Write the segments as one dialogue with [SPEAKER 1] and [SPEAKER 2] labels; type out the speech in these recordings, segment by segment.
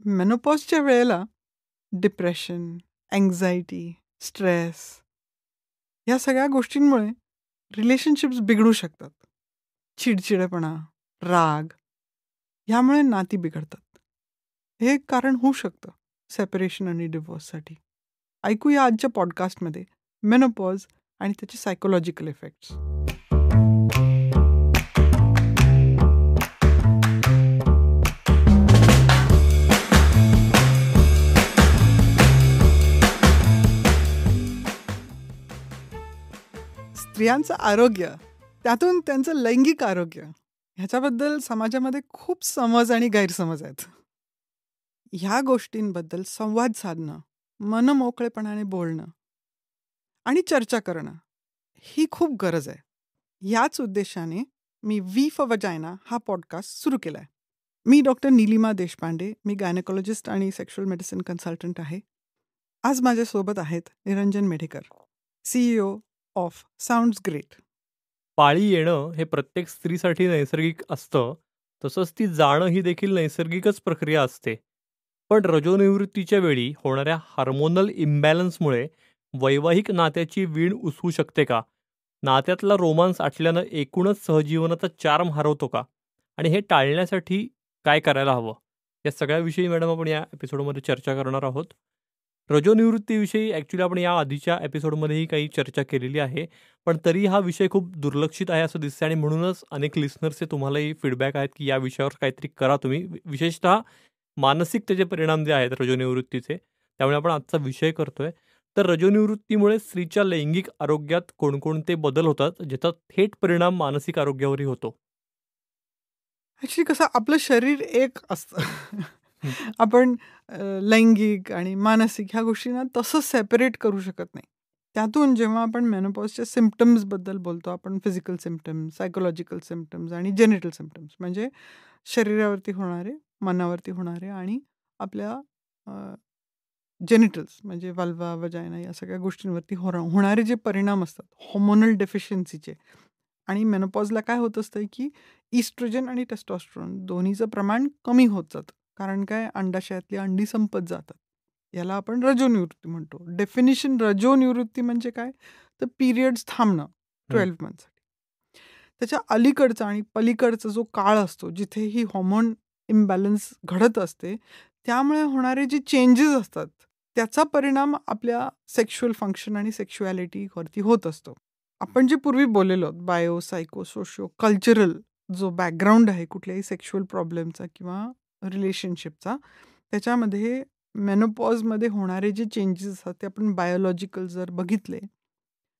[SPEAKER 1] मेनोपॉजच्या वेळेला depression, anxiety, stress या सगळ्या गोष्टींमुळे रिलेशनशिप्स बिघडू शकतात. चिडचिडेपणा, राग ह्यामुळे नाती बिघडतात. हे एक कारण होऊ शकतं सेपरेशन आणि डिव्होर्ससाठी. ऐकूया आजच्या पॉडकास्टमध्ये मेनोपॉज आणि त्याचे सायकोलॉजिकल इफेक्ट्स. स्त्रियांचं आरोग्य, त्यातून त्यांचं लैंगिक आरोग्य ह्याच्याबद्दल समाजामध्ये खूप समज आणि गैरसमज आहेत. ह्या गोष्टींबद्दल संवाद साधणं, मनमोकळेपणाने बोलणं आणि चर्चा करणं ही खूप गरज आहे. याच उद्देशाने मी वी फॉर वजायना हा पॉडकास्ट सुरू केला आहे. मी डॉक्टर नीलिमा देशपांडे, मी गायनेकॉलॉजिस्ट आणि सेक्शुअल मेडिसिन कन्सल्टंट आहे. आज माझ्यासोबत आहेत Niranjan Medhekar, CEO of sounds great.
[SPEAKER 2] पाळी येणं हे प्रत्येक स्त्रीसाठी नैसर्गिक असतं, तसंच ती जाणं ही देखील नैसर्गिकच प्रक्रिया असते. पण रजोनिवृत्तीच्या वेळी होणाऱ्या हार्मोनल इम्बॅलन्समुळे वैवाहिक नात्याची वीण उसवू शकते का? नात्यातला रोमांस आटल्यानं एकूणच सहजीवनाचा चार्म हरवतो का? आणि हे टाळण्यासाठी काय करायला हवं? या सगळ्याविषयी मॅडम आपण या एपिसोडमध्ये चर्चा करणार आहोत. रजोनिवृत्तीविषयी ॲक्च्युली आपण या आधीच्या एपिसोडमध्येही काही चर्चा केलेली आहे, पण तरी हा विषय खूप दुर्लक्षित आहे असं दिसतं आणि म्हणूनच अनेक लिस्नर्सचे तुम्हालाही फीडबॅक आहेत की या विषयावर काहीतरी करा तुम्ही. विशेषतः मानसिक त्याचे परिणाम जे आहेत रजोनिवृत्तीचे, त्यामुळे आपण आजचा विषय करतोय. तर रजोनिवृत्तीमुळे स्त्रीच्या लैंगिक आरोग्यात कोणकोणते बदल होतात, ज्याचा थेट परिणाम मानसिक आरोग्यावरही होतो?
[SPEAKER 1] ॲक्च्युली कसं आपलं शरीर एक असतं. आपण लैंगिक आणि मानसिक ह्या गोष्टींना तसं सेपरेट करू शकत नाही. त्यातून जेव्हा आपण मेनोपॉजच्या सिम्पटम्सबद्दल बोलतो, आपण फिजिकल सिम्पटम्स, सायकोलॉजिकल सिम्पटम्स आणि जेनेटल सिम्पटम्स म्हणजे शरीरावरती होणारे, मनावरती होणारे आणि आपल्या जेनिटल्स म्हणजे वल्वा, वजायना या सगळ्या गोष्टींवरती होणारे जे परिणाम असतात हॉर्मोनल डेफिशियन्सीचे. आणि मेनोपॉजला काय होत असतं की इस्ट्रोजन आणि टेस्टोस्टेरोन दोन्हीचं प्रमाण कमी होत जातं. कारण काय, अंडाशयातली अंडी संपत जातात. याला आपण रजोनिवृत्ती म्हणतो. डेफिनिशन रजोनिवृत्ती म्हणजे काय, तर पिरियड्स थांबणं 12 मंथसाठी. त्याच्या अलीकडचा आणि पलीकडचा जो काळ असतो जिथे ही हॉर्मोन इम्बॅलन्स घडत असते, त्यामुळे होणारे जे चेंजेस असतात त्याचा परिणाम आपल्या सेक्शुअल फंक्शन आणि सेक्शुॲलिटीवरती होत असतो. आपण जे पूर्वी बोललेलो आहोत बायो, सायको, सोशो कल्चरल जो बॅकग्राऊंड आहे कुठल्याही सेक्शुअल प्रॉब्लेमचा किंवा रिलेशनशिपचा, त्याच्यामध्ये मेनोपॉजमध्ये होणारे जे चेंजेस असतात ते आपण बायोलॉजिकल जर बघितले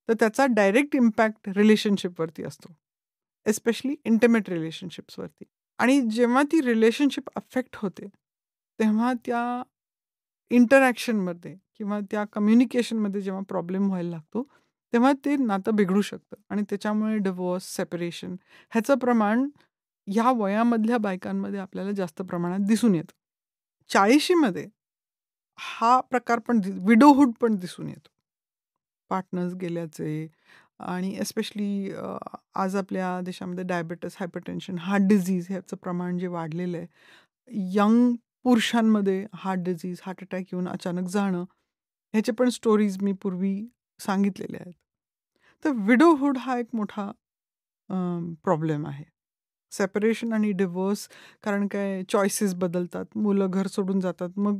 [SPEAKER 1] तर त्याचा डायरेक्ट इम्पॅक्ट रिलेशनशिपवरती असतो, एस्पेशली इंटिमेट रिलेशनशिप्सवरती. आणि जेव्हा ती रिलेशनशिप अफेक्ट होते तेव्हा त्या इंटरॅक्शनमध्ये किंवा त्या कम्युनिकेशनमध्ये जेव्हा प्रॉब्लेम व्हायला लागतो तेव्हा ते नातं बिघडू शकतं आणि त्याच्यामुळे डिवोर्स, सेपरेशन ह्याचं प्रमाण ह्या वयामधल्या बायकांमध्ये आपल्याला जास्त प्रमाणात दिसून येतं. 40मध्ये हा प्रकार पण विडोहुड पण दिसून येतो. पार्टनर्स गेल्याचे आणि एस्पेशली आज आपल्या देशामध्ये डायबिटीस, हायपरटेन्शन, हार्ट डिझीज ह्याचं प्रमाण जे वाढलेलं आहे, यंग पुरुषांमध्ये हार्ट डिझीज, हार्ट अटॅक येऊन अचानक जाणं, ह्याचे पण स्टोरीज मी पूर्वी सांगितलेले आहेत. तर विडोहुड हा एक मोठा प्रॉब्लेम आहे. सेपरेशन आणि डिव्होर्स, कारण काय चॉईसेस बदलतात, मुलं घर सोडून जातात. मग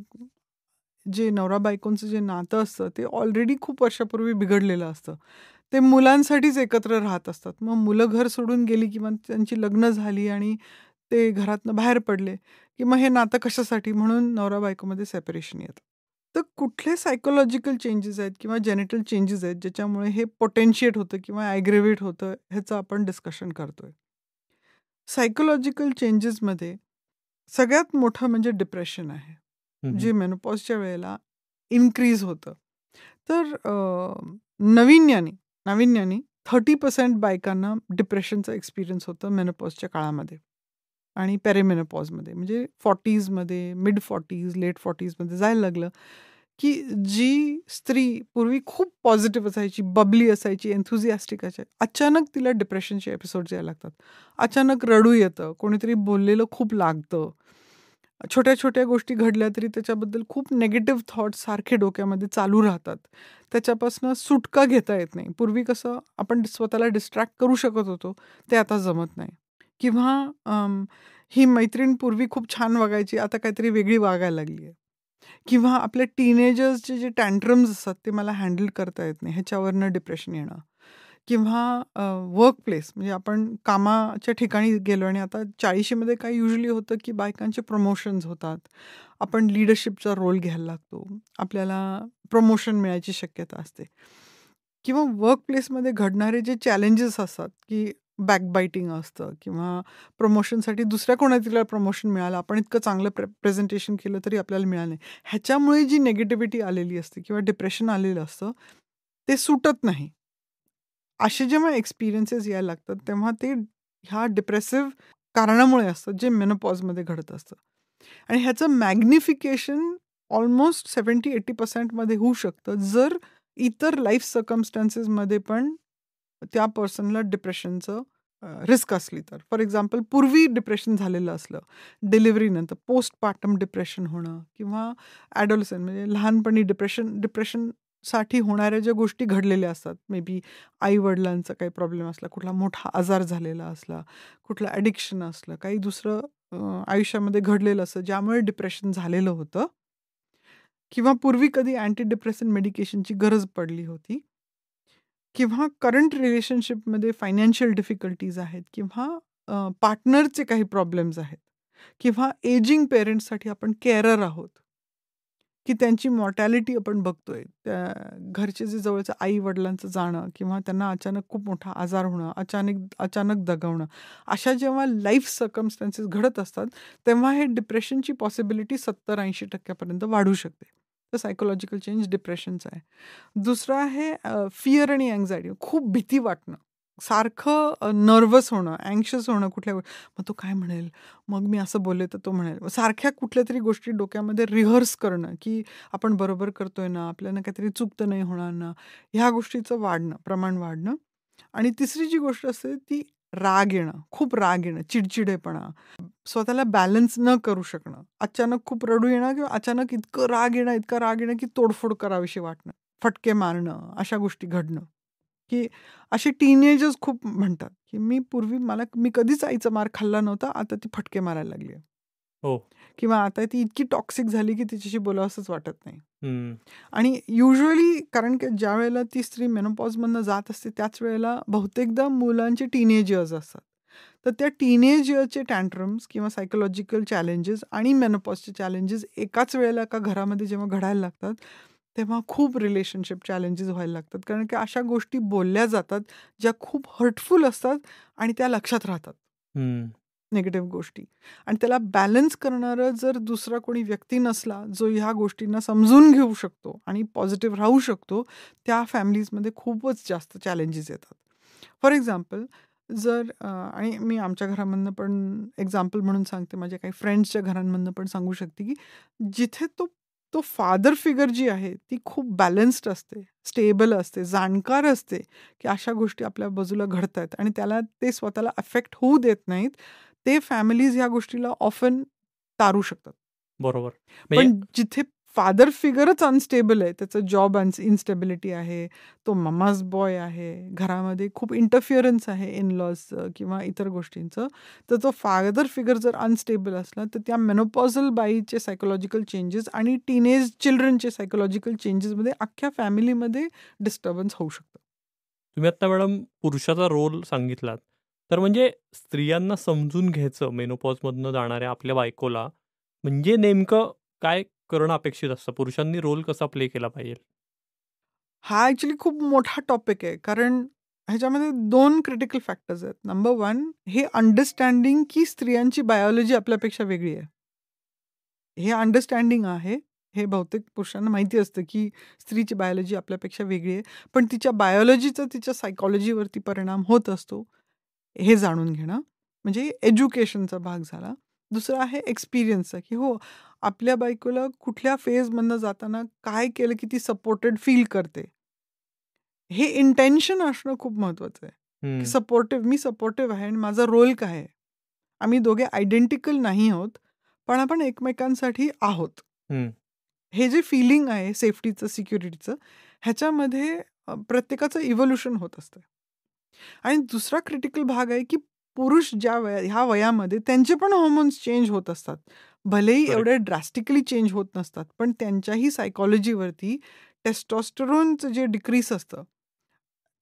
[SPEAKER 1] जे नवरा बायकोंचं जे नातं असतं ते ऑलरेडी खूप वर्षापूर्वी बिघडलेलं असतं. ते मुलांसाठीच एकत्र राहत असतात. मग मुलं घर सोडून गेली किंवा त्यांची लग्न झाली आणि ते घरातनं बाहेर पडले की मग हे नातं कशासाठी, म्हणून नवरा बायकोमध्ये सेपरेशन येतं. तर कुठले सायकोलॉजिकल चेंजेस आहेत किंवा जेनेटल चेंजेस आहेत ज्याच्यामुळे हे पोटेन्शिएट होतं किंवा ॲग्रेवेट होतं, ह्याचं आपण डिस्कशन करतोय. सायकोलॉजिकल चेंजेसमध्ये सगळ्यात मोठं म्हणजे डिप्रेशन आहे, जे मेनोपॉजच्या वेळेला इन्क्रीज होतं. तर नाविन्याने 30% बायकांना डिप्रेशनचा एक्सपिरियन्स होतं मेनोपॉजच्या काळामध्ये आणि पेरिमेनोपॉजमध्ये, म्हणजे 40sमध्ये, मिड 40s, लेट 40sमध्ये जायला लागलं की जी स्त्री पूर्वी खूप पॉझिटिव्ह असायची, बबली असायची, एन्थुझियास्टिक असायची, अचानक तिला डिप्रेशनचे एपिसोड्स यायला लागतात. अचानक रडू येतं, कोणीतरी बोललेलं खूप लागतं छोट्या छोट्या गोष्टी घडल्या तरी त्याच्याबद्दल खूप निगेटिव्ह थॉट्स सारखे डोक्यामध्ये चालू राहतात. त्याच्यापासून सुटका घेता येत नाही. पूर्वी कसं आपण स्वतःला डिस्ट्रॅक्ट करू शकत होतो, ते आता जमत नाही. किंवा ही मैत्रीण पूर्वी खूप छान वागायची, आता काहीतरी वेगळी वागायला लागली आहे. किंवा आपल्या टीनेजर्सचे जे टँट्रम्स असतात ते मला हँडल करता येत नाही, ह्याच्यावरनं डिप्रेशन येणं. किंवा वर्क प्लेस म्हणजे आपण कामाच्या ठिकाणी गेलो आणि आता 40मध्ये काय युजली होतं की बायकांचे प्रमोशन्स होतात. आपण लीडरशिपचा रोल घ्यायला लागतो. आपल्याला प्रमोशन मिळायची शक्यता असते. किंवा वर्क प्लेसमध्ये घडणारे जे चॅलेंजेस असतात की बॅकबायटिंग असतं किंवा प्रमोशनसाठी दुसऱ्या कोणाला प्रमोशन मिळालं, आपण इतकं चांगलं प्रेझेंटेशन केलं तरी आपल्याला मिळालं नाही. ह्याच्यामुळे जी निगेटिव्हिटी आलेली असते किंवा डिप्रेशन आलेलं असतं, ते सुटत नाही. असे जेव्हा एक्सपिरियन्सेस यायला लागतात, तेव्हा ते ह्या डिप्रेसिव्ह कारणामुळे असतं, जे मेनोपॉजमध्ये घडत असतं. आणि ह्याचं मॅग्निफिकेशन ऑलमोस्ट 70-80% मध्ये होऊ शकतं, जर इतर लाईफ सर्कमस्टन्सेसमध्ये पण त्या पर्सनला डिप्रेशनचं रिस्क असली तर. फॉर एक्झाम्पल, पूर्वी डिप्रेशन झालेलं असलं, डिलिव्हरीनंतर पोस्टपार्टम डिप्रेशन होणं किंवा ॲडोलसंट म्हणजे लहानपणी डिप्रेशनसाठी होणाऱ्या ज्या गोष्टी घडलेल्या असतात, मे बी आई-वडिलांचा काही प्रॉब्लेम असला, कुठला मोठा आजार झालेला असला, कुठलं ॲडिक्शन असलं, काही दुसरं आयुष्यामध्ये घडलेलं असतं, ज्यामुळे डिप्रेशन झालेलं होतं. किंवा पूर्वी कधी अँटी डिप्रेशन मेडिकेशनची गरज पडली होती. किंवा करंट रिलेशनशिपमध्ये फायनान्शियल डिफिकल्टीज आहेत किंवा पार्टनरचे काही प्रॉब्लेम्स आहेत किंवा एजिंग पेरेंट्ससाठी आपण केअरर आहोत, की त्यांची मॉर्टॅलिटी आपण बघतोय. त्या घरचे जे जवळचं आई-वडिलांचं जाणं किंवा त्यांना अचानक खूप मोठा आजार होणं, अचानक दगावणं, अशा जेव्हा लाईफ सर्कमस्टन्सेस घडत असतात, तेव्हा हे डिप्रेशनची पॉसिबिलिटी 70-80% वाढू शकते. तर सायकोलॉजिकल चेंज डिप्रेशनचा आहे. दुसरं आहे फिअर आणि अँक्झायटी. खूप भीती वाटणं. सारखं नर्व्हस होणं, अँक्शियस होणं कुठल्या मग तो काय म्हणेल? मग मी असं बोलले तर तो म्हणेल. सारख्या कुठल्यातरी गोष्टी डोक्यामध्ये रिहर्स करणं, की आपण बरोबर करतोय ना, आपल्याला काहीतरी चूक तर नाही होणार ना, ह्या गोष्टीचं प्रमाण वाढणं. आणि तिसरी जी गोष्ट असते ती राग येणं, खूप राग येणं, चिडचिडेपणा, स्वतःला बॅलन्स न करू शकणं, अचानक खूप रडू येणं किंवा अचानक इतका राग येणं की तोडफोड करावीशी वाटणं, फटके मारणं, अशा गोष्टी घडणं. की असे टीनेजर्स खूप म्हणतात, की मी कधीच आईचा मार खाल्ला नव्हता, आता ती फटके मारायला लागली आहे.
[SPEAKER 2] हो.
[SPEAKER 1] किंवा आता ती इतकी टॉक्सिक झाली की तिच्याशी बोलावंसंच वाटत नाही.
[SPEAKER 2] हं.
[SPEAKER 1] आणि युजुअली कारण की ज्या वेळेला ती स्त्री मेनोपॉजमधनं जात असते त्याच वेळेला बहुतेकदा मुलांचे टीनेज इयर्स असतात. तर त्या टीनेज इयरचे टँट्रम्स किंवा सायकोलॉजिकल चॅलेंजेस आणि मेनोपॉजचे चॅलेंजेस एकाच वेळेला एका घरामध्ये जेव्हा घडायला लागतात, तेव्हा खूप रिलेशनशिप चॅलेंजेस व्हायला लागतात. कारण की अशा गोष्टी बोलल्या जातात, ज्या खूप हर्टफुल असतात आणि त्या लक्षात राहतात.
[SPEAKER 2] हं.
[SPEAKER 1] निगेटिव्ह गोष्टी. आणि त्याला बॅलन्स करणारं जर दुसरा कोणी व्यक्ती नसला, जो ह्या गोष्टींना समजून घेऊ शकतो आणि पॉझिटिव्ह राहू शकतो, त्या फॅमिलीजमध्ये खूपच जास्त चॅलेंजेस येतात. फॉर एक्झाम्पल, आणि मी आमच्या घरामधनं पण एक्झाम्पल म्हणून सांगते, माझ्या काही फ्रेंड्सच्या घरांमधनं पण सांगू शकते, की जिथे तो तो फादर फिगर जी आहे, ती खूप बॅलन्स्ड असते, स्टेबल असते, जाणकार असते, की अशा गोष्टी आपल्या बाजूला घडतायत आणि त्याला ते स्वतःला अफेक्ट होऊ देत नाहीत. ते फॅमिलीज ह्या गोष्टीला ऑफन तारू शकतात.
[SPEAKER 2] बरोबर. म्हणजे
[SPEAKER 1] पण जिथे फादर फिगरच अनस्टेबल आहे, त्याचा जॉब इन्स्टेबिलिटी आहे, तो ममाज बॉय आहे, घरामध्ये खूप इंटरफिअरन्स आहे इन-लॉजचं किंवा इतर गोष्टींचं, तर तो फादर फिगर जर अनस्टेबल असला, तर त्या मेनोपॉझल बाईचे सायकोलॉजिकल चेंजेस आणि टीनेज चिल्ड्रनचे सायकोलॉजिकल चेंजेसमध्ये अख्ख्या फॅमिलीमध्ये डिस्टर्बन्स होऊ शकतं.
[SPEAKER 2] तुम्ही आत्ता मॅडम पुरुषाचा रोल सांगितलात. तर म्हणजे स्त्रियांना समजून घ्यायचं मेनोपॉजमधनं जाणाऱ्या आपल्या बायकोला, म्हणजे नेमकं काय करणं अपेक्षित असतं? पुरुषांनी रोल कसा प्ले केला पाहिजे?
[SPEAKER 1] हा ॲक्चुअली खूप मोठा टॉपिक आहे. कारण ह्याच्यामध्ये 2 क्रिटिकल फॅक्टर्स आहेत. नंबर 1, हे अंडरस्टँडिंग की स्त्रियांची बायोलॉजी आपल्यापेक्षा वेगळी आहे. हे अंडरस्टँडिंग आहे. हे बहुतेक पुरुषांना माहिती असतं, की स्त्रीची बायोलॉजी आपल्यापेक्षा वेगळी आहे. पण तिच्या बायोलॉजीचा तिच्या सायकॉलॉजीवरती परिणाम होत असतो, हे जाणून घेणं. म्हणजे एज्युकेशनचा भाग झाला. दुसरा आहे एक्सपिरियन्सचा, की हो, आपल्या बायकोला कुठल्या फेजमधनं जाताना काय केलं, की ती सपोर्टेड फील करते. हे इंटेन्शन असणं खूप महत्त्वाचं आहे,
[SPEAKER 2] हं.
[SPEAKER 1] की मी सपोर्टिव्ह आहे आणि माझा रोल काय आहे? आम्ही दोघे आयडेंटिकल नाही आहोत. पण आपण एकमेकांसाठी आहोत.
[SPEAKER 2] हं.
[SPEAKER 1] हे जे फिलिंग आहे सेफ्टीचं, सिक्युरिटीचं, ह्याच्यामध्ये प्रत्येकाचं इव्होल्युशन होत असतं. आणि दुसरा क्रिटिकल भाग आहे, की पुरुष ज्या ह्या वयामध्ये त्यांचे पण हॉर्मोन्स चेंज होत असतात. भलेही
[SPEAKER 2] करेक्ट.
[SPEAKER 1] एवढे ड्रास्टिकली चेंज होत नसतात, पण त्यांच्याही सायकॉलॉजीवरती टेस्टोस्टेरोनचं जे डिक्रीज असतं,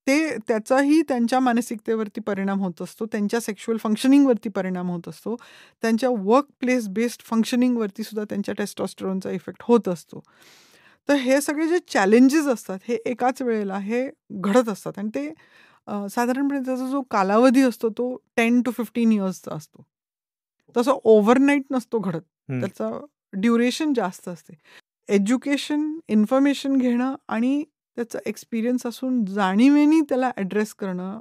[SPEAKER 1] त्याचाही त्यांच्या मानसिकतेवरती परिणाम होत असतो. त्यांच्या सेक्शुअल फंक्शनिंगवरती परिणाम होत असतो. त्यांच्या वर्क प्लेस बेस्ड फंक्शनिंगवरती सुद्धा त्यांच्या टेस्टोस्टेरोनचा इफेक्ट होत असतो. तर हे सगळे जे चॅलेंजेस असतात, हे एकाच वेळेला हे घडत असतात आणि ते साधारणपणे त्याचा जो कालावधी असतो तो 10 to 15 इयर्सचा असतो. तसं ओव्हरनाईट नसतो घडत.
[SPEAKER 2] हं.
[SPEAKER 1] त्याचा ड्युरेशन जास्त असते. एज्युकेशन, इन्फॉर्मेशन घेणं आणि त्याचा एक्सपिरियन्स असून जाणीवेनी त्याला ॲड्रेस करणं,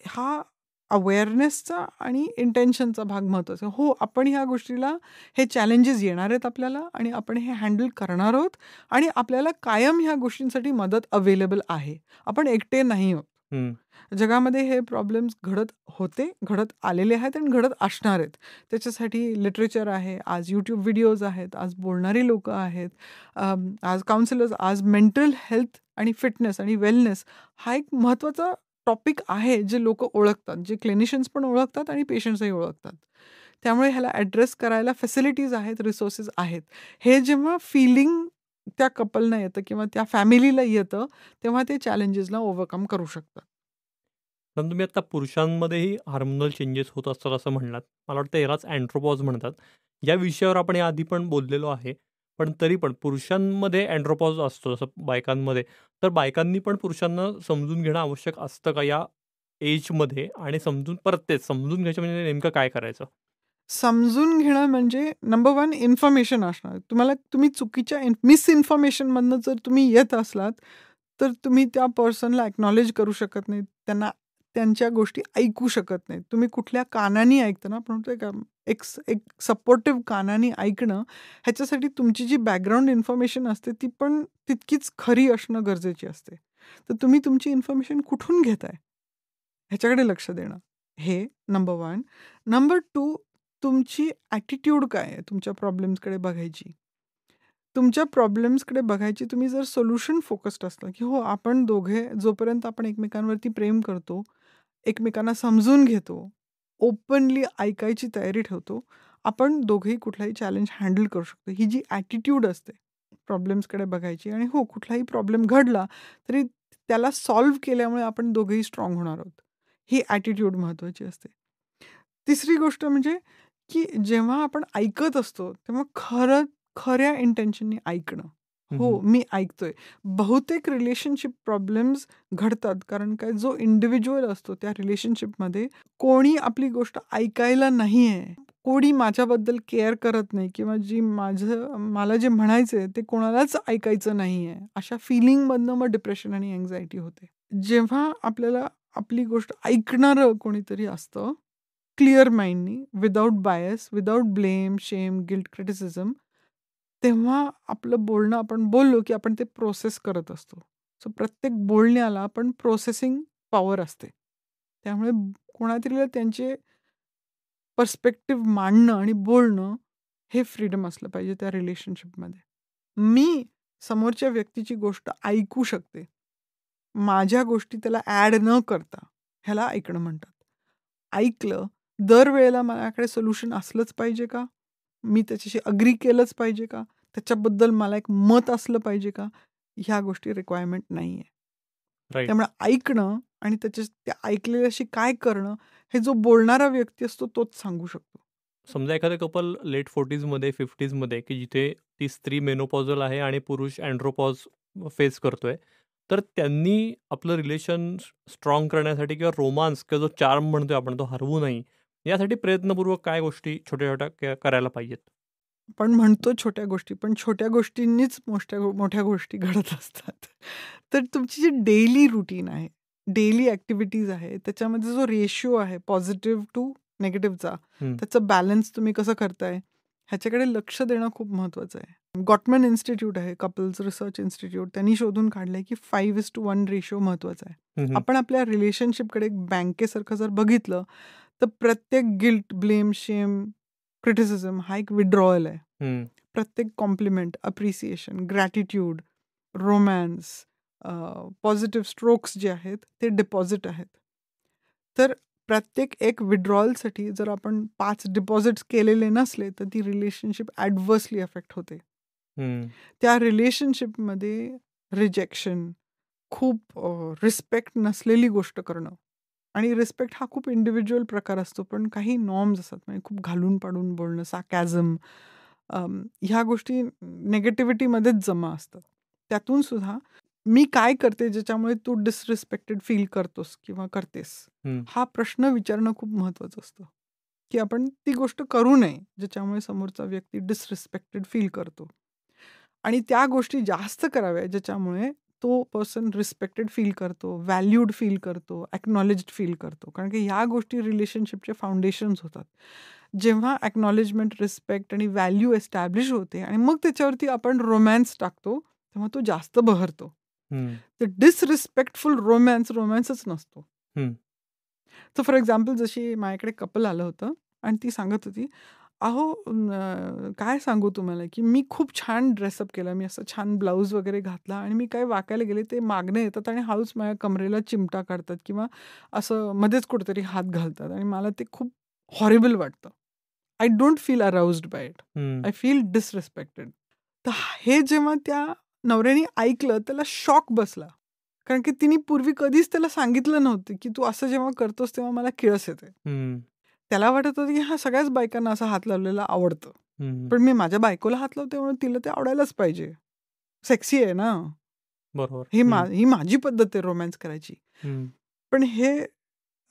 [SPEAKER 1] हा अवेअरनेसचा आणि इंटेन्शनचा भाग महत्त्वाचा. हो, आपण ह्या गोष्टीला हे चॅलेंजेस येणार आहेत आपल्याला आणि आपण हे हँडल करणार आहोत आणि आपल्याला कायम ह्या गोष्टींसाठी मदत अवेलेबल आहे. आपण एकटे नाही आहोत.
[SPEAKER 2] हं.
[SPEAKER 1] जगामध्ये हे प्रॉब्लेम्स घडत होते, घडत आलेले आहेत आणि घडत असणार आहेत. त्याच्यासाठी लिटरेचर आहे, आज यूट्यूब व्हिडिओज आहेत, आज बोलणारी लोकं आहेत, आज काउन्सिलर्स, आज मेंटल हेल्थ आणि फिटनेस आणि वेलनेस हा एक महत्त्वाचा टॉपिक आहे, जे लोकं ओळखतात, जे क्लिनिशियन्स पण ओळखतात आणि पेशंट्सही ओळखतात. त्यामुळे ह्याला ॲड्रेस करायला फॅसिलिटीज आहेत, रिसोर्सेस आहेत. हे जेव्हा फीलिंग त्या कपलना येतं किंवा त्या फॅमिलीला येतं, तेव्हा ते चॅलेंजेसला ओव्हरकम करू शकतात.
[SPEAKER 2] पण तुम्ही आता पुरुषांमध्येही हार्मोनल चेंजेस होत असतात असं म्हणलात. मला वाटतं यालाच अँड्रोपॉज म्हणतात. या विषयावर आपण याआधी पण बोललेलो आहे. पण तरी पण पुरुषांमध्ये अँड्रोपॉज असतो जसं बायकांमध्ये. तर बायकांनी पण पुरुषांना समजून घेणं आवश्यक असतं का या एजमध्ये? आणि परत तेच समजून घ्यायचं म्हणजे नेमकं काय करायचं?
[SPEAKER 1] समजून घेणं म्हणजे नंबर 1 इन्फॉर्मेशन असणार. तुम्ही चुकीच्या मिसइन्फॉर्मेशनमधनं जर तुम्ही येत असलात, तर तुम्ही त्या पर्सनला अॅक्नॉलेज करू शकत नाहीत. त्यांना त्यांच्या गोष्टी ऐकू शकत नाहीत. तुम्ही कुठल्या कानानी ऐकता ना, आपण म्हणतो एक सपोर्टिव्ह कानानी ऐकणं, ह्याच्यासाठी तुमची जी बॅकग्राऊंड इन्फॉर्मेशन असते, ती पण तितकीच खरी असणं गरजेची असते. तर तुम्ही तुमची इन्फॉर्मेशन कुठून घेताय? ह्याच्याकडे लक्ष देणं. हे नंबर 1. नंबर 2, तुमची ॲटिट्यूड काय आहे तुमच्या प्रॉब्लेम्सकडे बघायची. तुमच्या प्रॉब्लेम्सकडे बघायची तुम्ही जर सोल्युशन फोकस्ड असला, की हो आपण दोघे जोपर्यंत आपण एकमेकांवरती प्रेम करतो, एकमेकांना समजून घेतो, ओपनली ऐकायची तयारी ठेवतो, आपण दोघेही कुठलाही चॅलेंज हँडल करू शकतो. ही जी ॲटिट्यूड असते प्रॉब्लेम्सकडे बघायची आणि हो कुठलाही प्रॉब्लेम घडला तरी त्याला सॉल्व्ह केल्यामुळे आपण दोघेही स्ट्राँग होणार आहोत. ही ॲटिट्यूड महत्त्वाची असते. तिसरी गोष्ट म्हणजे, की जेव्हा आपण ऐकत असतो, तेव्हा खऱ्या इंटेन्शननी ऐकणं.
[SPEAKER 2] हं,
[SPEAKER 1] हो,
[SPEAKER 2] हं.
[SPEAKER 1] मी ऐकतोय. बहुतेक रिलेशनशिप प्रॉब्लेम्स घडतात कारण काय जो इंडिव्हिज्युअल असतो त्या रिलेशनशिपमध्ये कोणी आपली गोष्ट ऐकायला नाहीये. कोणी माझ्याबद्दल केअर करत नाही किंवा मला जे म्हणायचंय ते कोणालाच ऐकायचं नाहीये. अशा फीलिंगमधनं मग डिप्रेशन आणि अँक्झायटी होते. जेव्हा आपल्याला आपली गोष्ट ऐकणारं कोणीतरी असतं, क्लिअर माइंडनी, without bias, without blame, shame, guilt, criticism, तेव्हा आपलं बोलणं आपण बोललो, की आपण ते प्रोसेस करत असतो. सो प्रत्येक बोलण्याला पण प्रोसेसिंग पॉवर असते. त्यामुळे कोणातरीला त्यांचे पर्स्पेक्टिव्ह मांडणं आणि बोलणं हे फ्रीडम असलं पाहिजे त्या रिलेशनशिपमध्ये. मी समोरच्या व्यक्तीची गोष्ट ऐकू शकते. माझ्या गोष्टी त्याला ॲड न करता, ह्याला ऐकणं म्हणतात. ऐकलं, दरवेळेला माझ्याकडे सोल्युशन असलंच पाहिजे का? मी त्याच्याशी अग्री केलंच पाहिजे का? त्याच्याबद्दल मला एक मत असलं पाहिजे का? ह्या गोष्टी रिक्वायरमेंट नाहीये.
[SPEAKER 2] राइट.
[SPEAKER 1] त्यामुळे ऐकणं आणि त्या ऐकलेल्याशी काय करणं, हे जो बोलणारा व्यक्ती असतो तोच सांगू शकतो.
[SPEAKER 2] समजा एखादं कपल लेट 40मध्ये 50मध्ये की जिथे ती स्त्री मेनोपॉझल आहे आणि पुरुष अँड्रोपॉज फेस करतोय. तर त्यांनी आपलं रिलेशन स्ट्रॉंग करण्यासाठी किंवा रोमान्स किंवा जो चार्म म्हणतोय आपण तो हरवू नये, यासाठी प्रयत्नपूर्वक काय गोष्टी छोट्या-छोट्या करायला पाहिजेत?
[SPEAKER 1] आपण म्हणतो छोट्या गोष्टी, पण छोट्या गोष्टींनीच मोठ्या गोष्टी घडत असतात. तर तुमची जी डेली रुटीन आहे, डेली ॲक्टिव्हिटीज आहे, त्याच्यामध्ये जो रेशिओ आहे पॉझिटिव्ह टू निगेटिव्हचा,
[SPEAKER 2] हं.
[SPEAKER 1] त्याचं बॅलन्स तुम्ही कसं करताय, ह्याच्याकडे लक्ष देणं खूप महत्त्वाचं आहे. गॉटमन इन्स्टिट्यूट आहे, कपल्स रिसर्च इन्स्टिट्यूट, त्यांनी शोधून काढलंय की 5:1 रेशिओ महत्त्वाचा आहे.
[SPEAKER 2] हं, हं.
[SPEAKER 1] आपण आपल्या रिलेशनशिपकडे एक बँकेसारखं जर बघितलं, तर प्रत्येक गिल्ट, ब्लेम, शेम क्रिटिसिझम हा एक विड्रॉयल आहे.
[SPEAKER 2] हम्म.
[SPEAKER 1] प्रत्येक compliment, appreciation, gratitude, romance, positive strokes जे आहेत ते डिपॉझिट आहेत. तर प्रत्येक एक विड्रॉलसाठी जर आपण 5 डिपॉझिट्स केलेले नसले तर ती रिलेशनशिप ॲडव्हर्सली अफेक्ट होते.
[SPEAKER 2] हम्म.
[SPEAKER 1] त्या रिलेशनशिपमध्ये रिजेक्शन, खूप रिस्पेक्ट नसलेली गोष्ट करणं, आणि रिस्पेक्ट हा खूप इंडिव्हिज्युअल प्रकार असतो, पण काही नॉर्म्स असतात, म्हणजे खूप घालून पाडून बोलणं, सार्कॅझम, ह्या गोष्टी नेगेटिव्हिटीमध्येच जमा असतात. त्यातून सुद्धा मी काय करते ज्याच्यामुळे तू डिसरिस्पेक्टेड फील करतोस किंवा करतेस,
[SPEAKER 2] हम्म.
[SPEAKER 1] हा प्रश्न विचारणं खूप महत्त्वाचं असतं, की आपण ती गोष्ट करू नये ज्याच्यामुळे समोरचा व्यक्ती डिसरिस्पेक्टेड फील करतो, आणि त्या गोष्टी जास्त कराव्या ज्याच्यामुळे तो पर्सन रिस्पेक्टेड फील करतो, व्हॅल्यूड फील करतो, ॲक्नॉलेज्ड फील करतो. कारण की ह्या गोष्टी रिलेशनशिपचे फाउंडेशन्स होतात. जेव्हा ॲक्नॉलेजमेंट, रिस्पेक्ट आणि व्हॅल्यू एस्टॅब्लिश होते आणि मग त्याच्यावरती आपण रोमॅन्स टाकतो, तेव्हा तो जास्त बहरतो.
[SPEAKER 2] हम्म.
[SPEAKER 1] तर डिसरिस्पेक्टफुल रोमॅन्सच नसतो.
[SPEAKER 2] हम्म.
[SPEAKER 1] तर फॉर एक्झाम्पल जशी माझ्याकडे कपल आलं होतं आणि ती सांगत होती, अहो काय सांगू तुम्हाला, की मी खूप छान ड्रेसअप केला, मी असं छान ब्लाऊज वगैरे घातला आणि मी काय वाकायला गेले, ते मागणं येतात आणि हळूच माझ्या कमरेला चिमटा काढतात किंवा असं मध्येच कुठेतरी हात घालतात आणि मला ते खूप हॉरिबल वाटतं. I don't feel aroused by it.
[SPEAKER 2] Hmm.
[SPEAKER 1] I feel disrespected. तर हे जेव्हा त्या नवऱ्याने ऐकलं त्याला शॉक बसला. कारण की तिने पूर्वी कधीच त्याला सांगितलं नव्हतं, की तू असं जेव्हा करतोस तेव्हा मला किळस येते.
[SPEAKER 2] हम्म.
[SPEAKER 1] त्याला वाटत होतं की हा सगळ्याच बायकांना असा हात लावलेला आवडतं.
[SPEAKER 2] हम्म.
[SPEAKER 1] पण मी माझ्या बायकोला हात लावते म्हणून तिला ते आवडायलाच पाहिजे. सेक्सी आहे ना.
[SPEAKER 2] बरोबर.
[SPEAKER 1] ही माझी पद्धत आहे रोमॅन्स करायची.
[SPEAKER 2] हम्म.
[SPEAKER 1] पण हे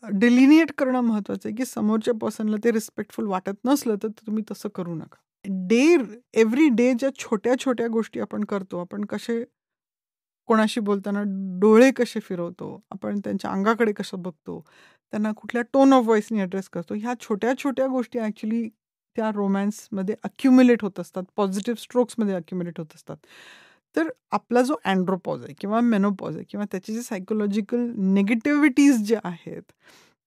[SPEAKER 1] डिलिनिएट करणं महत्वाचं आहे, की समोरच्या पर्सनला ते रिस्पेक्टफुल वाटत नसलं तर तुम्ही तसं करू नका. एव्हरी डे ज्या छोट्या छोट्या गोष्टी आपण करतो, आपण कसे कोणाशी बोलताना डोळे कसे फिरवतो, आपण त्यांच्या अंगाकडे कसं बघतो, त्यांना कुठल्या टोन ऑफ व्हॉइसनी ॲड्रेस करतो, ह्या छोट्या छोट्या गोष्टी ॲक्च्युली त्या रोमॅन्समध्ये अक्युम्युलेट होत असतात, पॉझिटिव्ह स्ट्रोक्समध्ये अक्युम्युलेट होत असतात. तर आपला जो अँड्रोपॉज आहे किंवा मेनोपॉज आहे किंवा त्याचे जे सायकोलॉजिकल निगेटिव्हिटीज ज्या आहेत,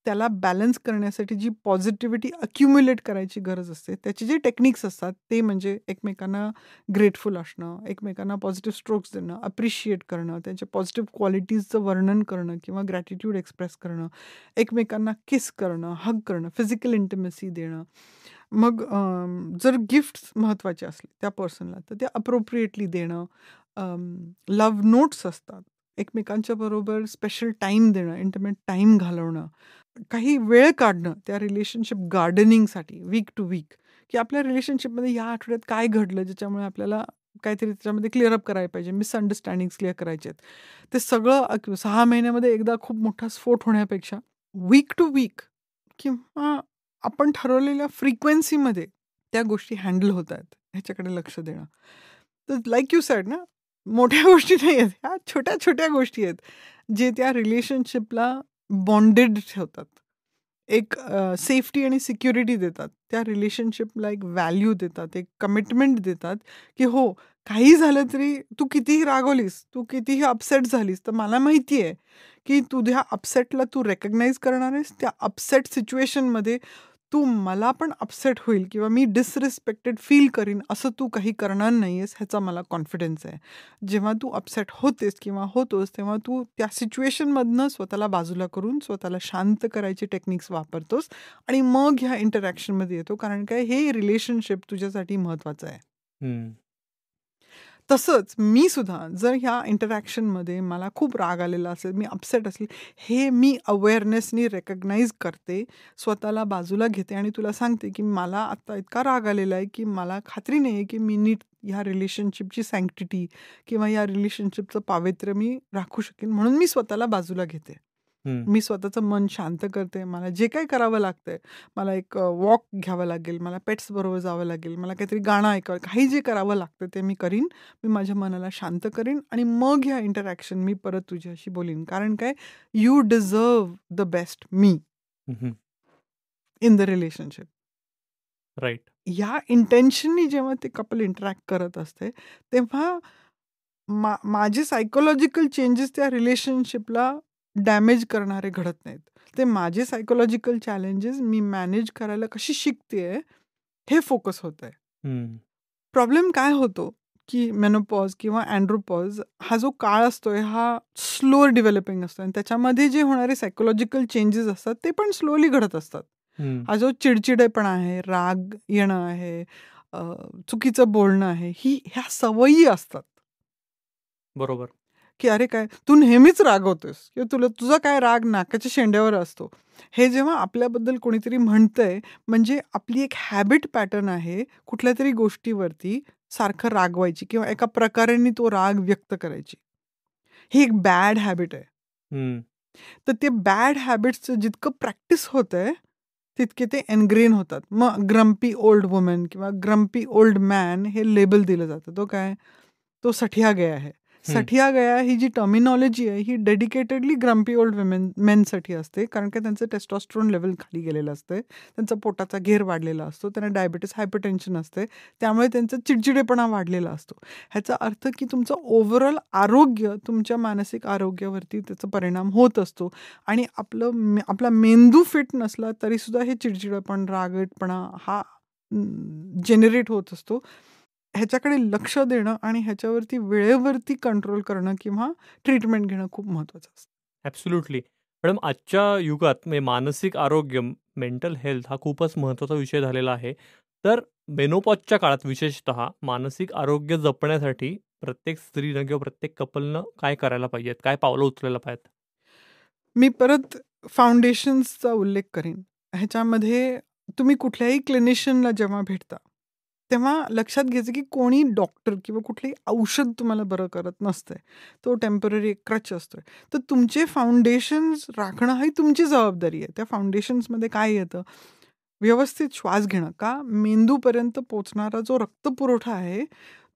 [SPEAKER 1] त्याला बॅलन्स करण्यासाठी जी पॉझिटिव्हिटी अक्युम्युलेट करायची गरज असते, त्याचे जे टेक्निक्स असतात ते म्हणजे एकमेकांना ग्रेटफुल असणं, एकमेकांना पॉझिटिव्ह स्ट्रोक्स देणं, अप्रिशिएट करणं, त्यांच्या पॉझिटिव्ह क्वालिटीजचं वर्णन करणं किंवा ग्रॅटिट्यूड एक्सप्रेस करणं, एकमेकांना किस करणं, हग करणं, फिजिकल इंटिमेसी देणं. मग जर गिफ्ट्स महत्त्वाचे असले त्या पर्सनला तर ते अप्रोप्रिएटली देणं, लव्ह नोट्स असतात, एकमेकांच्या बरोबर स्पेशल टाईम देणं, इंटिमेट टाईम घालवणं, काही वेळ काढणं त्या रिलेशनशिप गार्डनिंगसाठी वीक टू वीक, की आपल्या रिलेशनशिपमध्ये या आठवड्यात काय घडलं ज्याच्यामुळे आपल्याला काहीतरी त्याच्यामध्ये क्लिअर अप करायला पाहिजे, मिसअंडरस्टँडिंग्स क्लिअर करायचे आहेत. ते सगळं 6 महिन्यामध्ये एकदा खूप मोठा स्फोट होण्यापेक्षा वीक टू वीक किंवा आपण ठरवलेल्या फ्रिक्वेन्सीमध्ये त्या गोष्टी हँडल होत आहेत ह्याच्याकडे लक्ष देणं. तर लाईक यू सेड ना, मोठ्या गोष्टी नाही आहेत, ह्या छोट्या छोट्या गोष्टी आहेत जे त्या रिलेशनशिपला बॉन्डेड ठेवतात, एक सेफ्टी आणि सिक्युरिटी देतात, त्या रिलेशनशिपला एक व्हॅल्यू देतात, एक कमिटमेंट देतात, की हो काही झालं तरी तू कितीही रागवलीस, तू कितीही अपसेट झालीस, तर मला माहिती आहे की तुझ्या अपसेटला तू रेकग्नाइज करणार आहेस. त्या अपसेट सिच्युएशनमध्ये तू मला पण अपसेट होईल किंवा मी डिसरिस्पेक्टेड फील करीन असं तू काही करणार नाही आहेस, ह्याचा मला कॉन्फिडन्स आहे. जेव्हा तू अपसेट होतेस किंवा होतोस तेव्हा तू त्या सिच्युएशनमधनं स्वतःला बाजूला करून स्वतःला शांत करायचे टेक्निक्स वापरतोस आणि मग ह्या इंटरॅक्शनमध्ये येतो, कारण काय हे रिलेशनशिप तुझ्यासाठी महत्त्वाचं आहे.
[SPEAKER 2] हम्म.
[SPEAKER 1] तसंच मी सुद्धा जर ह्या इंटरॅक्शनमध्ये मला खूप राग आलेला असेल, मी अपसेट असेल, हे मी अवेअरनेसनी रेकग्नाइज करते, स्वतःला बाजूला घेते आणि तुला सांगते की मला आत्ता इतका राग आलेला आहे की मला खात्री नाही आहे की मी नीट ह्या रिलेशनशिपची सँक्टिटी किंवा या रिलेशनशिपचं पावित्र्य मी राखू शकेन, म्हणून मी स्वतःला बाजूला घेते.
[SPEAKER 2] हम्म.
[SPEAKER 1] मी स्वतःचं मन शांत करते. मला जे काही करावं लागतंय, मला एक वॉक घ्यावं लागेल, मला पेट्स बरोबर जावं लागेल, मला काहीतरी गाणं ऐकावं, काही जे करावं लागतं ते मी करीन. मी माझ्या मनाला शांत करीन आणि मग ह्या इंटरॅक्शन मी परत तुझ्याशी बोलीन. कारण काय, यू डिझर्व द बेस्ट मी
[SPEAKER 2] हम्म.
[SPEAKER 1] In the relationship.
[SPEAKER 2] राईट.
[SPEAKER 1] ह्या इंटेन्शननी जेव्हा ते कपल इंटरॅक्ट करत असते तेव्हा माझे सायकोलॉजिकल चेंजेस त्या रिलेशनशिपला डॅमेज करणारे घडत नाहीत. ते माझे सायकोलॉजिकल चॅलेंजेस मी मॅनेज करायला कशी शिकते आहे हे फोकस होत आहे.
[SPEAKER 2] हम्म.
[SPEAKER 1] प्रॉब्लेम काय होतो की मेनोपॉज किंवा अँड्रोपॉज हा जो काळ असतोय हा स्लोअर डेव्हलपिंग असतो आणि त्याच्यामध्ये जे होणारे सायकोलॉजिकल चेंजेस असतात ते पण स्लोली घडत असतात.
[SPEAKER 2] हम्म.
[SPEAKER 1] हा जो चिडचिडेपणा आहे, राग येणं आहे, चुकीचं बोलणं आहे, ह्या सवयी असतात.
[SPEAKER 2] बरोबर.
[SPEAKER 1] की अरे काय तू नेहमीच रागवतोस किंवा तुझा काय राग नाकाच्या शेंड्यावर असतो. हे जेव्हा आपल्याबद्दल कोणीतरी म्हणतंय म्हणजे आपली एक हॅबिट पॅटर्न आहे कुठल्या तरी गोष्टीवरती सारखं रागवायची किंवा एका प्रकाराने तो राग व्यक्त करायची. ही एक बॅड हॅबिट आहे.
[SPEAKER 2] हम्म.
[SPEAKER 1] तर ते बॅड हॅबिट्सचं जितकं प्रॅक्टिस होतंय तितके ते एनग्रेन होतात. मग ग्रम्पी ओल्ड वुमन किंवा ग्रम्पी ओल्ड मॅन हे लेबल दिलं जातं. तो काय? तो सठिया गया आहे. सठिया गया ही जी टर्मिनॉलॉजी आहे ही डेडिकेटेडली ग्रम्पी ओल्ड मेनसाठी असते, कारण की त्यांचं टेस्टोस्टेरोन लेवल खाली गेलेलं असते, त्यांचा पोटाचा घेर वाढलेला असतो, त्यांना डायबिटीस हायपरटेन्शन असते, त्यामुळे त्यांचा चिडचिडेपणा वाढलेला असतो. ह्याचा अर्थ की तुमचं ओव्हरऑल आरोग्य तुमच्या मानसिक आरोग्यावरती त्याचा परिणाम होत असतो आणि आपला मेंदू फिट नसला तरीसुद्धा हे चिडचिडेपण, रागटपणा हा जनरेट होत असतो. ह्याच्याकडे लक्ष देणं आणि ह्याच्यावरती वेळेवरती कंट्रोल करणं किंवा ट्रीटमेंट घेणं खूप महत्त्वाचं असतं.
[SPEAKER 2] ॲब्सोल्युटली. मॅडम, आजच्या युगात मानसिक आरोग्य, मेंटल हेल्थ हा खूपच महत्त्वाचा विषय झालेला आहे. तर मेनोपॉजच्या काळात विशेषतः मानसिक आरोग्य जपण्यासाठी प्रत्येक स्त्रीनं किंवा प्रत्येक कपलनं काय करायला पाहिजेत? काय पावलं उचलायला पाहिजेत?
[SPEAKER 1] मी परत फाउंडेशन्सचा उल्लेख करेन. ह्याच्यामध्ये तुम्ही कुठल्याही क्लिनिशियनला जेव्हा भेटता तेव्हा लक्षात घ्यायचं की कोणी डॉक्टर किंवा कुठलंही औषध तुम्हाला बरं करत नसतंय. तो टेम्पररी एक क्रच असतोय. तर तुमचे फाउंडेशन्स राखणं ही तुमची जबाबदारी आहे. त्या फाउंडेशन्समध्ये काय येतं? व्यवस्थित श्वास घेणं. का? मेंदूपर्यंत पोचणारा जो रक्तपुरवठा आहे,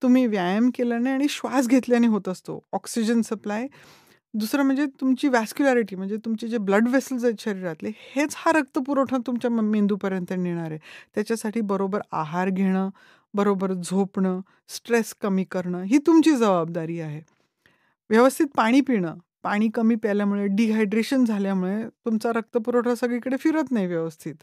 [SPEAKER 1] तुम्ही व्यायाम केल्याने आणि श्वास घेतल्याने होत असतो. Oxygen supply. दुसरं म्हणजे तुमची व्हॅस्क्युलॅरिटी, म्हणजे तुमचे जे ब्लड वेसल्स आहेत शरीरातले, हेच हा रक्तपुरवठा तुमच्या मेंदूपर्यंत नेणार आहे. त्याच्यासाठी बरोबर आहार घेणं, बरोबर झोपणं, स्ट्रेस कमी करणं ही तुमची जबाबदारी आहे. व्यवस्थित पाणी पिणं. पाणी कमी प्यायल्यामुळे, डिहायड्रेशन झाल्यामुळे तुमचा रक्तपुरवठा सगळीकडे फिरत नाही व्यवस्थित.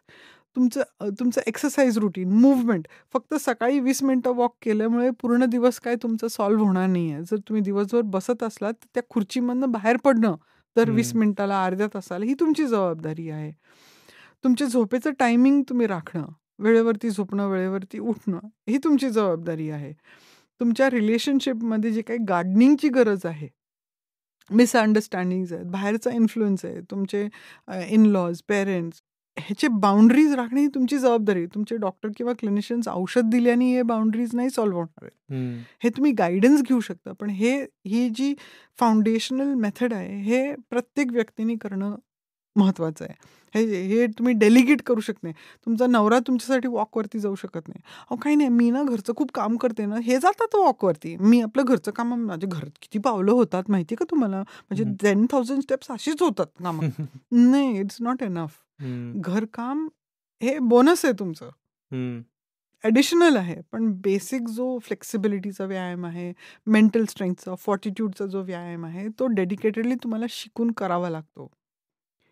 [SPEAKER 1] तुमचं एक्सरसाइज रुटीन, मूव्हमेंट. फक्त सकाळी 20 मिनिटं वॉक केल्यामुळे पूर्ण दिवस काय तुमचा सॉल्व्ह होणार नाही आहे. जर तुम्ही दिवसभर बसत असलात तर त्या खुर्चीमधनं बाहेर पडणं दर 20 मिनिटाला, अर्ध्या तासाला ही तुमची जबाबदारी आहे. तुमच्या झोपेचं टायमिंग तुम्ही राखणं, वेळेवरती झोपणं, वेळेवरती उठणं ही तुमची जबाबदारी आहे. तुमच्या रिलेशनशिपमध्ये जे काही गार्डनिंगची गरज आहे, मिसअंडरस्टँडिंग्ज आहेत, बाहेरचा इन्फ्लुअन्स आहे, तुमचे इन-लॉज, पेरेंट्स, ह्याचे बाउंडरीज राखणे ही तुमची जबाबदारी आहे. तुमचे डॉक्टर किंवा क्लिनिशियन्स औषध दिल्याने हे बाउंडरीज नाही सॉल्व्ह होणार आहेत. हे तुम्ही गायडन्स घेऊ शकता, पण ही जी फाउंडेशनल मेथड आहे हे प्रत्येक व्यक्तीने करणं महत्त्वाचं आहे. हे तुम्ही डेलिगेट करू शकत नाही. तुमचा नवरा तुमच्यासाठी वॉकवरती जाऊ शकत नाही. अहो काही नाही, मी ना घरचं खूप काम करते ना, हे जातात वॉकवरती. मी आपलं घरचं काम, माझ्या घरात किती पावलं होतात माहिती आहे का तुम्हाला? म्हणजे 10,000 स्टेप्स अशीच होतात कामं. नाही, इट्स नॉट एनफ. घरकाम हे बोनस आहे तुमचं. ॲडिशनल आहे. पण बेसिक जो फ्लेक्सिबिलिटीचा व्यायाम आहे, मेंटल स्ट्रेंथचा, फॉर्टिट्यूडचा जो व्यायाम आहे, तो डेडिकेटेडली तुम्हाला शिकून करावा लागतो.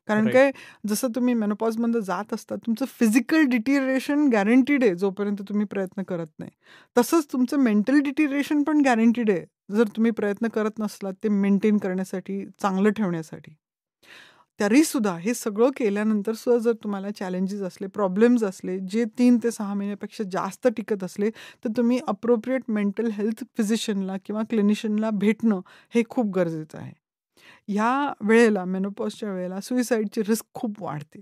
[SPEAKER 1] कारण काय, जसं तुम्ही मेनोपॉजमध्ये जात असता, तुमचं फिजिकल डिटिरिएशन गॅरंटीड आहे जोपर्यंत तुम्ही प्रयत्न करत नाही. तसंच तुमचं मेंटल डिटिरिएशन पण गॅरंटीड आहे जर तुम्ही प्रयत्न करत नसलात ते मेंटेन करण्यासाठी, चांगलं ठेवण्यासाठी. तरीसुद्धा हे सगळं केल्यानंतर सुद्धा जर तुम्हाला चॅलेंजेस असले, प्रॉब्लेम्स असले, जे 3 ते 6 महिन्यापेक्षा जास्त टिकत असले, तर तुम्ही अप्रोप्रिएट मेंटल हेल्थ फिजिशियनला किंवा क्लिनिशियनला भेटणं हे खूप गरजेचं आहे. ह्या वेळेला, मेनोपॉजच्या वेळेला सुइसाईडची रिस्क खूप वाढते.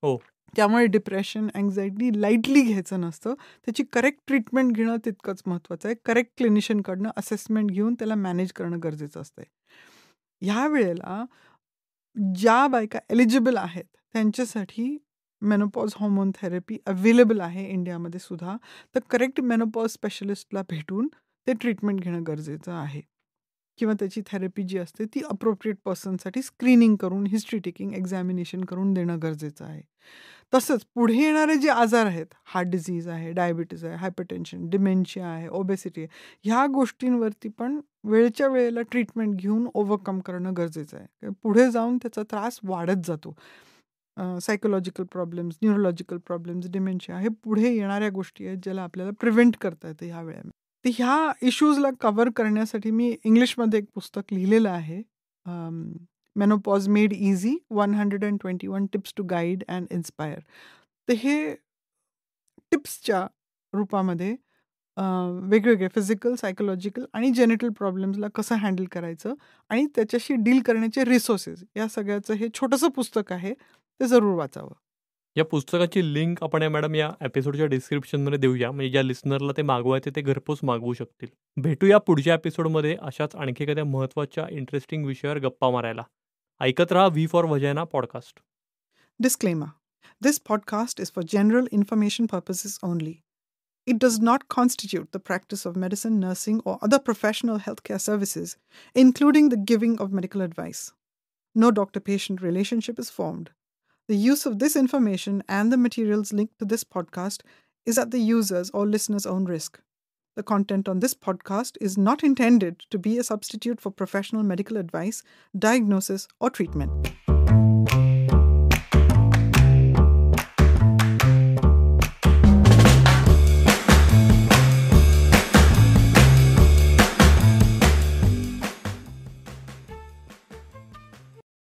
[SPEAKER 2] हो. त्यामुळे
[SPEAKER 1] डिप्रेशन, अँक्झायटी लाईटली घ्यायचं नसतं. त्याची करेक्ट ट्रीटमेंट घेणं तितकंच महत्त्वाचं आहे. करेक्ट क्लिनिशियनकडनं असेसमेंट घेऊन त्याला मॅनेज करणं गरजेचं असतं. ह्या वेळेला ज्या बायका एलिजिबल आहेत त्यांच्यासाठी मेनोपॉज हॉर्मोन थेरपी अवेलेबल आहे इंडियामध्ये सुद्धा. तर करेक्ट मेनोपॉज स्पेशलिस्टला भेटून ते ट्रीटमेंट घेणं गरजेचं आहे किंवा त्याची थेरपी जी असते ती अप्रोप्रिएट पर्सनसाठी स्क्रीनिंग करून, हिस्ट्री टेकिंग, एक्झामिनेशन करून देणं गरजेचं आहे. तसंच पुढे येणारे जे आजार आहेत, हार्ट डिझीज आहे, डायबिटीज आहे, हायपरटेन्शन, डिमेन्शिया आहे, ओबेसिटी आहे, ह्या गोष्टींवरती पण वेळच्या वेळेला ट्रीटमेंट घेऊन ओव्हरकम करणं गरजेचं आहे. पुढे जाऊन त्याचा त्रास वाढत जातो. Psychological problems, neurological problems, dementia हे पुढे येणाऱ्या गोष्टी आहेत ज्याला आपल्याला प्रिव्हेंट करता येतं ह्या वेळेमध्ये. तर ह्या इश्यूजला कव्हर करण्यासाठी मी इंग्लिशमध्ये एक पुस्तक लिहिलेलं आहे, menopause made easy 121 tips to guide and inspire. तर हे टिप्सच्या रूपामध्ये वेगवेगळे फिजिकल, सायकोलॉजिकल आणि जेनेटल प्रॉब्लेम्सला कसं हँडल करायचं आणि त्याच्याशी डील करण्याचे रिसोर्सेस, या सगळ्याचं हे छोटंसं पुस्तक आहे, ते जरूर वाचावं.
[SPEAKER 2] या पुस्तकाची लिंक आपण मॅडम या एपिसोडच्या डिस्क्रिप्शनमध्ये देऊया, म्हणजे ज्या लिस्नरला ते मागवायचे ते घरपोच मागवू शकतील. भेटूया पुढच्या एपिसोडमध्ये अशाच आणखी एखाद्या महत्त्वाच्या इंटरेस्टिंग विषयावर गप्पा मारायला. ऐकत रहा V for vagina podcast.
[SPEAKER 1] Disclaimer: This podcast is for general information purposes only. It does not constitute the practice of medicine, nursing, or other professional healthcare services, including the giving of medical advice. No doctor-patient relationship is formed. The use of this information and the materials linked to this podcast is at the user's or listener's own risk. The content on this podcast is not intended to be a substitute for professional medical advice, diagnosis, or treatment.